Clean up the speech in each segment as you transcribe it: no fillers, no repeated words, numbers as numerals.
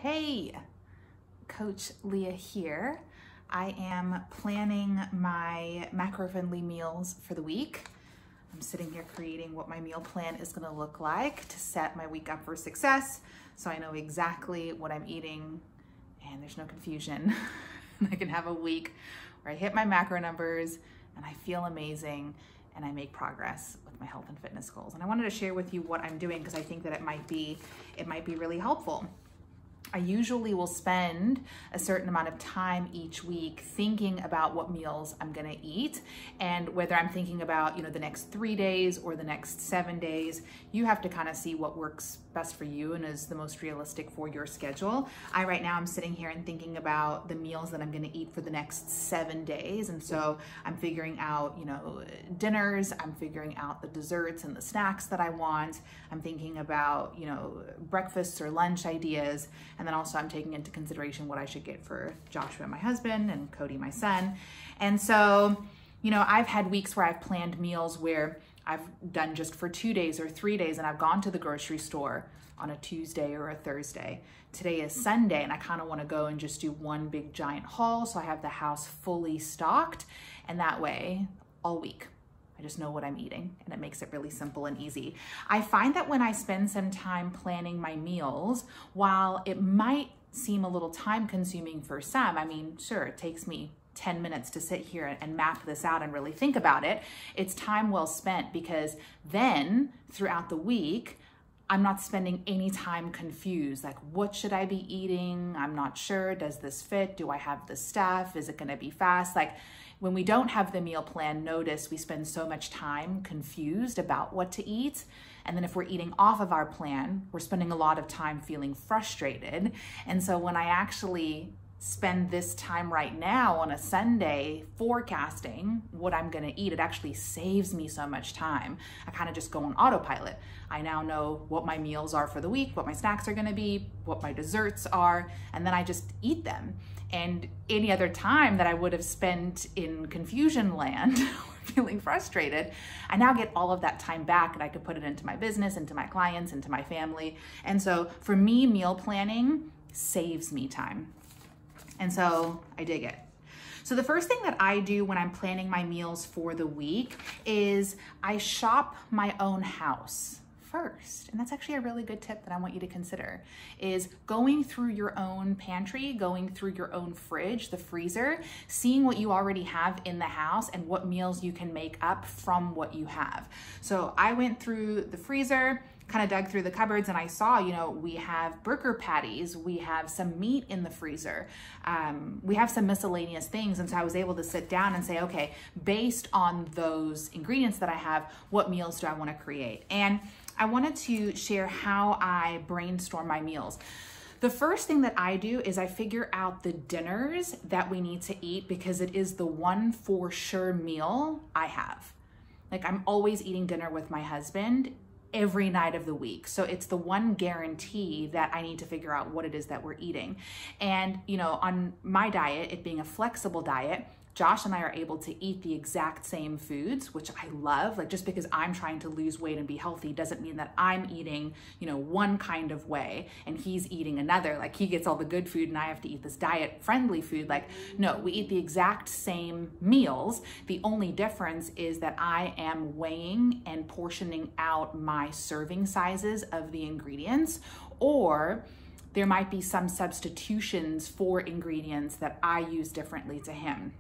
Hey, Coach Leah here. I am planning my macro-friendly meals for the week. I'm sitting here creating what my meal plan is gonna look like to set my week up for success, so I know exactly what I'm eating and there's no confusion. I can have a week where I hit my macro numbers and I feel amazing and I make progress with my health and fitness goals. And I wanted to share with you what I'm doing because I think that it might be really helpful. I usually will spend a certain amount of time each week thinking about what meals I'm gonna eat, and whether I'm thinking about, the next 3 days or the next 7 days, you have to kind of see what works best for you and is the most realistic for your schedule. Right now I'm sitting here and thinking about the meals that I'm gonna eat for the next 7 days. And so I'm figuring out, dinners, I'm figuring out the desserts and the snacks that I want. I'm thinking about, breakfasts or lunch ideas. And then also I'm taking into consideration what I should get for Joshua, my husband, and Cody, my son. And so, I've had weeks where I've planned meals where I've done just for 2 days or 3 days, and I've gone to the grocery store on a Tuesday or a Thursday. Today is Sunday, and I kind of want to go and just do one big giant haul so I have the house fully stocked, and that way all week I just know what I'm eating, and it makes it really simple and easy. I find that when I spend some time planning my meals, while it might seem a little time consuming for some, sure, it takes me 10 minutes to sit here and map this out and really think about it. It's time well spent, because then throughout the week, I'm not spending any time confused, like what should I be eating? I'm not sure, does this fit? Do I have the stuff? Is it gonna be fast? Like when we don't have the meal plan, notice we spend so much time confused about what to eat. And then if we're eating off of our plan, we're spending a lot of time feeling frustrated. And so when I actually spend this time right now on a Sunday forecasting what I'm gonna eat, it actually saves me so much time. I kind of just go on autopilot. I now know what my meals are for the week, what my snacks are gonna be, what my desserts are, and then I just eat them. And any other time that I would have spent in confusion land, feeling frustrated, I now get all of that time back, and I could put it into my business, into my clients, into my family. And so for me, meal planning saves me time. And so I dig it. So the first thing that I do when I'm planning my meals for the week is I shop my own house first. And that's actually a really good tip that I want you to consider, is going through your own pantry, going through your own fridge, the freezer, seeing what you already have in the house and what meals you can make up from what you have. So I went through the freezer, kind of dug through the cupboards, and I saw, we have burger patties, we have some meat in the freezer, we have some miscellaneous things. And so I was able to sit down and say, okay, based on those ingredients that I have, what meals do I want to create? And I wanted to share how I brainstorm my meals. The first thing that I do is I figure out the dinners that we need to eat, because it is the one for sure meal I have. Like I'm always eating dinner with my husband every night of the week. So it's the one guarantee that I need to figure out what it is that we're eating. And, on my diet, it being a flexible diet, Josh and I are able to eat the exact same foods, which I love. Like just because I'm trying to lose weight and be healthy doesn't mean that I'm eating, one kind of way and he's eating another. Like he gets all the good food and I have to eat this diet friendly food. Like, no, we eat the exact same meals. The only difference is that I am weighing and portioning out my serving sizes of the ingredients, or there might be some substitutions for ingredients that I use differently to him.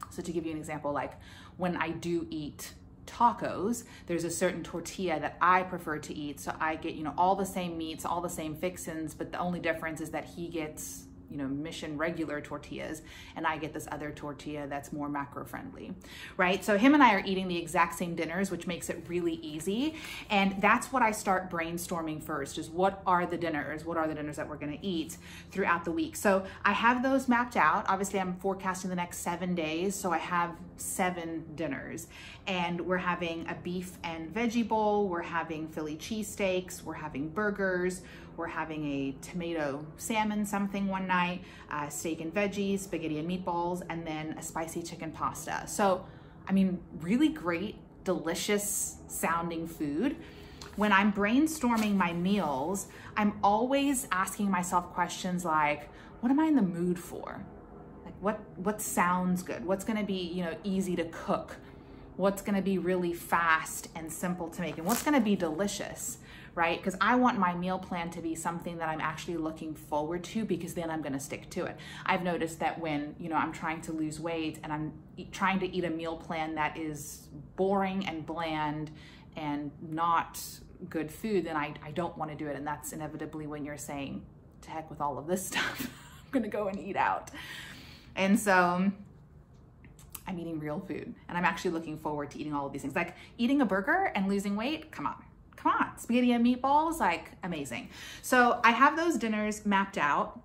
So to give you an example, like when I do eat tacos, there's a certain tortilla that I prefer to eat. So I get, all the same meats, all the same fixins, but the only difference is that he gets, Mission regular tortillas, and I get this other tortilla that's more macro friendly, right? So him and I are eating the exact same dinners, which makes it really easy. And that's what I start brainstorming first, is what are the dinners? What are the dinners that we're gonna eat throughout the week? So I have those mapped out. Obviously I'm forecasting the next 7 days. So I have 7 dinners, and we're having a beef and veggie bowl. We're having Philly cheesesteaks. We're having burgers. We're having a tomato salmon something one night, steak and veggies, spaghetti and meatballs, and then a spicy chicken pasta. So, really great, delicious sounding food. when I'm brainstorming my meals, I'm always asking myself questions like, what am I in the mood for? Like what sounds good? What's gonna be, easy to cook? What's gonna be really fast and simple to make? And what's gonna be delicious, right? Because I want my meal plan to be something that I'm actually looking forward to, because then I'm gonna stick to it. I've noticed that when, I'm trying to lose weight and I'm trying to eat a meal plan that is boring and bland and not good food, then I don't wanna do it. And that's inevitably when you're saying, to heck with all of this stuff, I'm gonna go and eat out. And so I'm eating real food, and I'm actually looking forward to eating all of these things. Like eating a burger and losing weight, come on, spaghetti and meatballs, like amazing. So I have those dinners mapped out,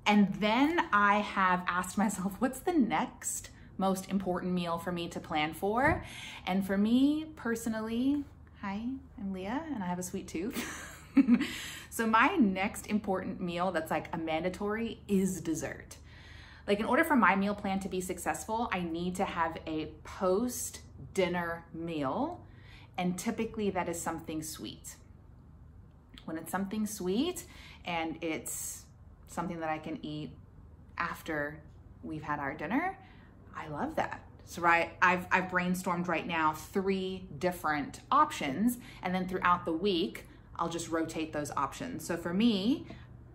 and then I have asked myself, what's the next most important meal for me to plan for? And for me personally, hi, I'm Leah, and I have a sweet tooth. So my next important meal that's like a mandatory is dessert. Like in order for my meal plan to be successful, I need to have a post-dinner meal, and typically that is something sweet. When it's something sweet and it's something that I can eat after we've had our dinner, I love that. So I've brainstormed right now 3 different options, and then throughout the week, I'll just rotate those options. So for me,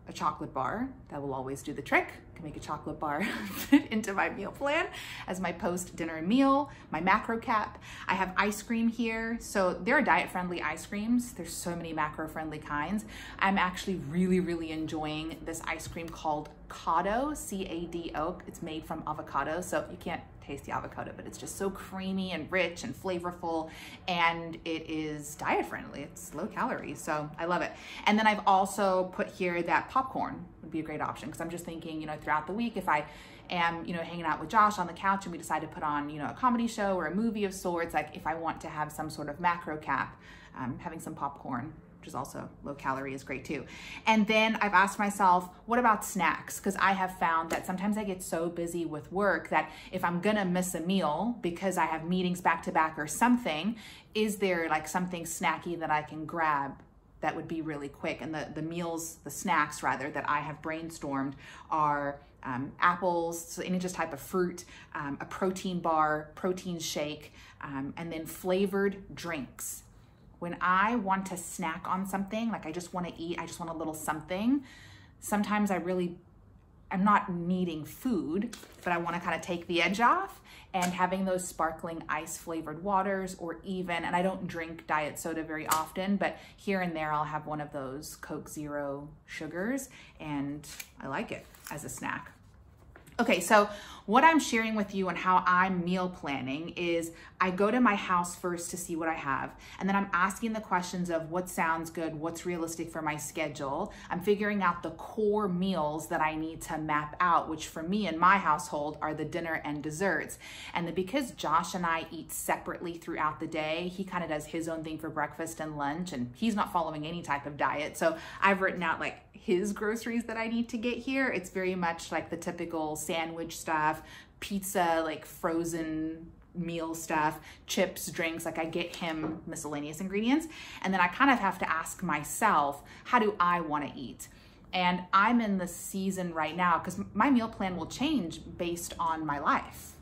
a chocolate bar, that will always do the trick. I can make a chocolate bar fit into my meal plan as my post-dinner meal, my macro cap. I have ice cream here. So there are diet-friendly ice creams. There's so many macro-friendly kinds. I'm actually really, really enjoying this ice cream called Cado, C-A-D-O. It's made from avocado, so you can't taste the avocado, but it's just so creamy and rich and flavorful, and it is diet friendly. It's low calorie, so I love it. And then I've also put here that popcorn would be a great option, because I'm just thinking, throughout the week, if I am, hanging out with Josh on the couch and we decide to put on, a comedy show or a movie of sorts, like if I want to have some sort of macro cap, having some popcorn, which is also low calorie, is great too. And then I've asked myself, what about snacks? Because I have found that sometimes I get so busy with work that if I'm gonna miss a meal because I have meetings back to back or something, is there like something snacky that I can grab that would be really quick? And the snacks rather, that I have brainstormed are apples, so any just type of fruit, a protein bar, protein shake, and then flavored drinks. When I want to snack on something, like I just want to eat, I just want a little something, sometimes I'm not needing food, but I want to kind of take the edge off, and having those sparkling ice flavored waters, or even, and I don't drink diet soda very often, but here and there I'll have one of those Coke Zero sugars, and I like it as a snack. Okay, so what I'm sharing with you on how I'm meal planning is I go to my house first to see what I have, and then I'm asking the questions of what sounds good, what's realistic for my schedule. I'm figuring out the core meals that I need to map out, which for me in my household are the dinner and desserts. And then because Josh and I eat separately throughout the day, he kind of does his own thing for breakfast and lunch, and he's not following any type of diet. So I've written out like his groceries that I need to get here. It's very much like the typical sandwich stuff, pizza, like frozen meal stuff, chips, drinks, like I get him miscellaneous ingredients. And then I kind of have to ask myself, how do I want to eat? And I'm in the season right now, because my meal plan will change based on my life,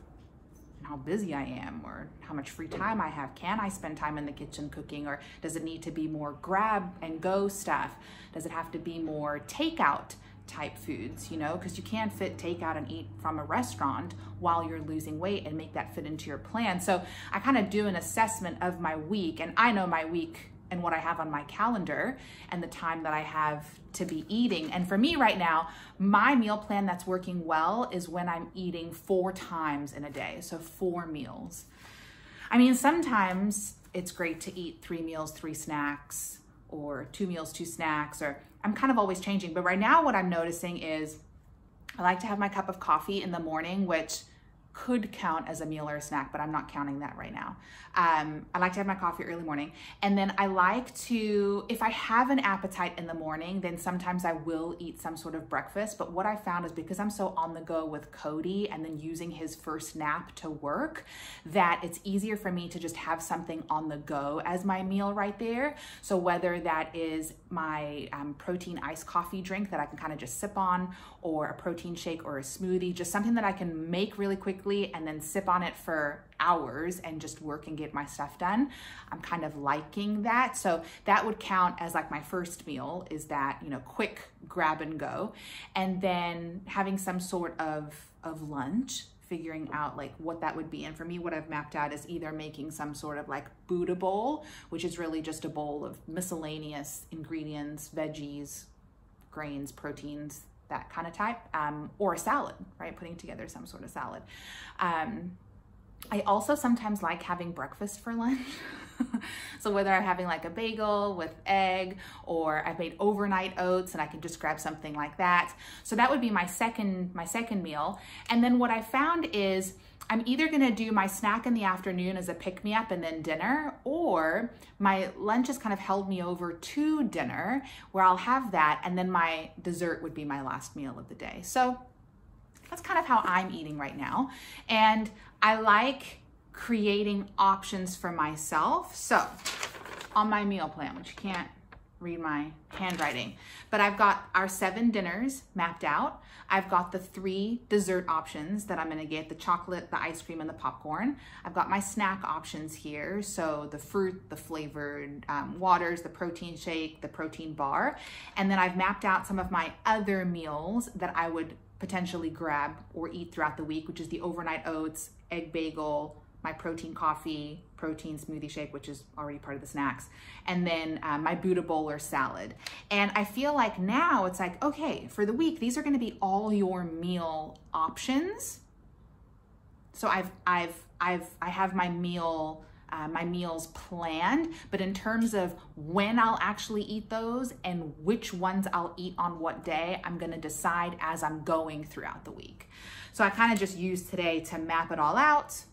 and how busy I am, or how much free time I have. Can I spend time in the kitchen cooking, or does it need to be more grab and go stuff? Does it have to be more takeout type foods, because you can't fit takeout and eat from a restaurant while you're losing weight and make that fit into your plan. So I kind of do an assessment of my week, and I know my week and what I have on my calendar and the time that I have to be eating. And for me right now, my meal plan that's working well is when I'm eating 4 times in a day. So 4 meals. I mean, sometimes it's great to eat 3 meals, 3 snacks, or 2 meals, 2 snacks, or I'm kind of always changing. But right now what I'm noticing is I like to have my cup of coffee in the morning, which could count as a meal or a snack, but I'm not counting that right now. I like to have my coffee early morning. And then I like to, if I have an appetite in the morning, then sometimes I will eat some sort of breakfast. But what I found is because I'm so on the go with Cody and then using his first nap to work, that it's easier for me to just have something on the go as my meal right there. So whether that is my protein iced coffee drink that I can kind of just sip on, or a protein shake or a smoothie, just something that I can make really quickly and then sip on it for hours and just work and get my stuff done. I'm kind of liking that. So that would count as like my first meal, is that, you know, quick grab and go. And then having some sort of lunch, figuring out like what that would be. And for me, what I've mapped out is either making some sort of like Buddha bowl, which is really just a bowl of miscellaneous ingredients, veggies, grains, proteins, that kind of type, or a salad, right? Putting together some sort of salad. I also sometimes like having breakfast for lunch. So whether I'm having like a bagel with egg, or I've made overnight oats and I can just grab something like that. So that would be my second meal. And then what I found is I'm either gonna do my snack in the afternoon as a pick-me-up and then dinner, or my lunch has kind of held me over to dinner where I'll have that, and then my dessert would be my last meal of the day. So that's kind of how I'm eating right now. And I like creating options for myself. So on my meal plan, which you can't read my handwriting, but I've got our 7 dinners mapped out. I've got the 3 dessert options that I'm gonna get: the chocolate, the ice cream, and the popcorn. I've got my snack options here. So the fruit, the flavored waters, the protein shake, the protein bar. And then I've mapped out some of my other meals that I would potentially grab or eat throughout the week, which is the overnight oats, egg bagel, my protein coffee, protein smoothie shake, which is already part of the snacks, and then my Buddha bowl or salad. And I feel like now it's like, okay, for the week, these are gonna be all your meal options. So I have my meal, my meals planned, but in terms of when I'll actually eat those and which ones I'll eat on what day, I'm gonna decide as I'm going throughout the week. So I kind of just used today to map it all out,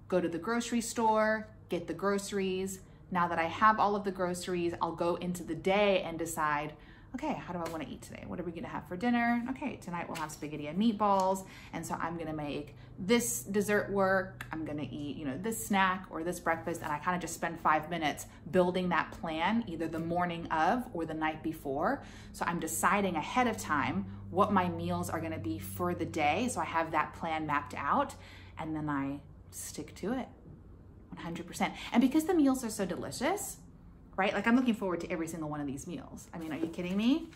go to the grocery store, get the groceries. Now that I have all of the groceries, I'll go into the day and decide, okay, how do I want to eat today? What are we gonna have for dinner? Okay, tonight we'll have spaghetti and meatballs. And so I'm gonna make this dessert work. I'm gonna eat, you know, this snack or this breakfast. And I kind of just spend 5 minutes building that plan, either the morning of or the night before. So I'm deciding ahead of time what my meals are gonna be for the day. So I have that plan mapped out, and then I stick to it 100%. And because the meals are so delicious, right? Like I'm looking forward to every single one of these meals. I mean, are you kidding me?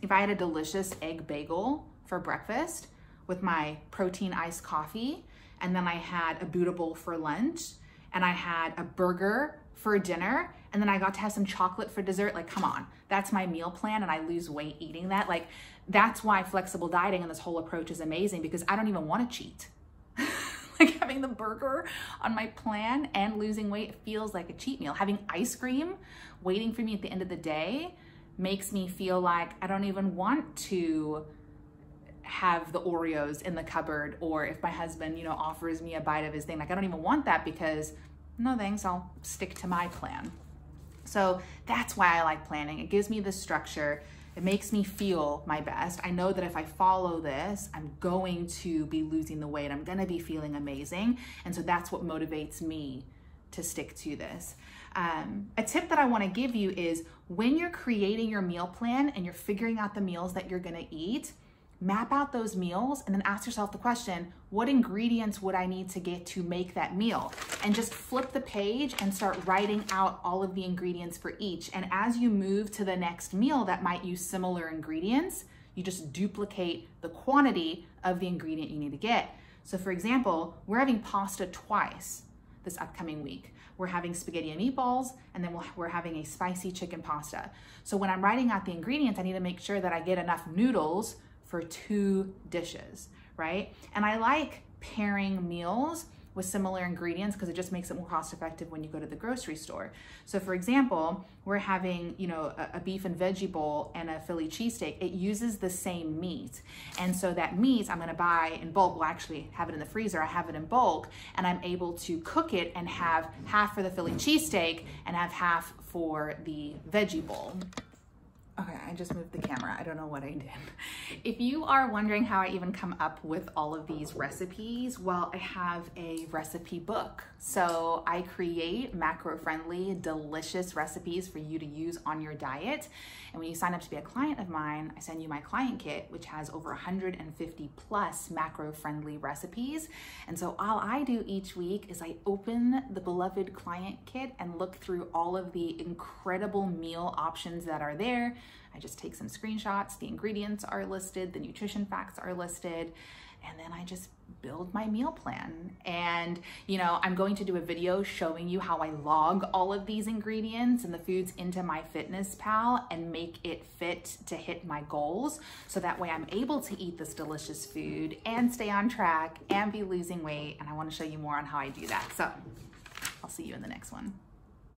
If I had a delicious egg bagel for breakfast with my protein iced coffee, and then I had a Buddha bowl for lunch, and I had a burger for dinner, and then I got to have some chocolate for dessert, like, come on, that's my meal plan, and I lose weight eating that. Like, that's why flexible dieting and this whole approach is amazing, because I don't even want to cheat. Like having the burger on my plan and losing weight feels like a cheat meal. Having ice cream waiting for me at the end of the day makes me feel like I don't even want to have the Oreos in the cupboard, or if my husband, you know, offers me a bite of his thing, like I don't even want that, because no thanks, I'll stick to my plan. So that's why I like planning. It gives me the structure. It makes me feel my best. I know that if I follow this, I'm going to be losing the weight. I'm gonna be feeling amazing. And so that's what motivates me to stick to this. A tip that I wanna give you is when you're creating your meal plan and you're figuring out the meals that you're gonna eat, map out those meals and then ask yourself the question, what ingredients would I need to get to make that meal? And just flip the page and start writing out all of the ingredients for each. And as you move to the next meal that might use similar ingredients, you just duplicate the quantity of the ingredient you need to get. So for example, we're having pasta twice this upcoming week. We're having spaghetti and meatballs, and then we're having a spicy chicken pasta. So when I'm writing out the ingredients, I need to make sure that I get enough noodles for 2 dishes, right? And I like pairing meals with similar ingredients because it just makes it more cost effective when you go to the grocery store. So for example, we're having, you know, a beef and veggie bowl and a Philly cheesesteak. It uses the same meat. And so that meat I'm gonna buy in bulk. Well, actually have it in the freezer. I have it in bulk, and I'm able to cook it and have half for the Philly cheesesteak and have half for the veggie bowl. Okay, I just moved the camera. I don't know what I did. If you are wondering how I even come up with all of these recipes, well, I have a recipe book. So I create macro-friendly, delicious recipes for you to use on your diet. And when you sign up to be a client of mine, I send you my client kit, which has over 150 plus macro-friendly recipes. And so all I do each week is I open the beloved client kit and look through all of the incredible meal options that are there. I just take some screenshots, the ingredients are listed, the nutrition facts are listed, and then I just build my meal plan. And, you know, I'm going to do a video showing you how I log all of these ingredients and the foods into MyFitnessPal and make it fit to hit my goals. So that way I'm able to eat this delicious food and stay on track and be losing weight. And I want to show you more on how I do that. So I'll see you in the next one.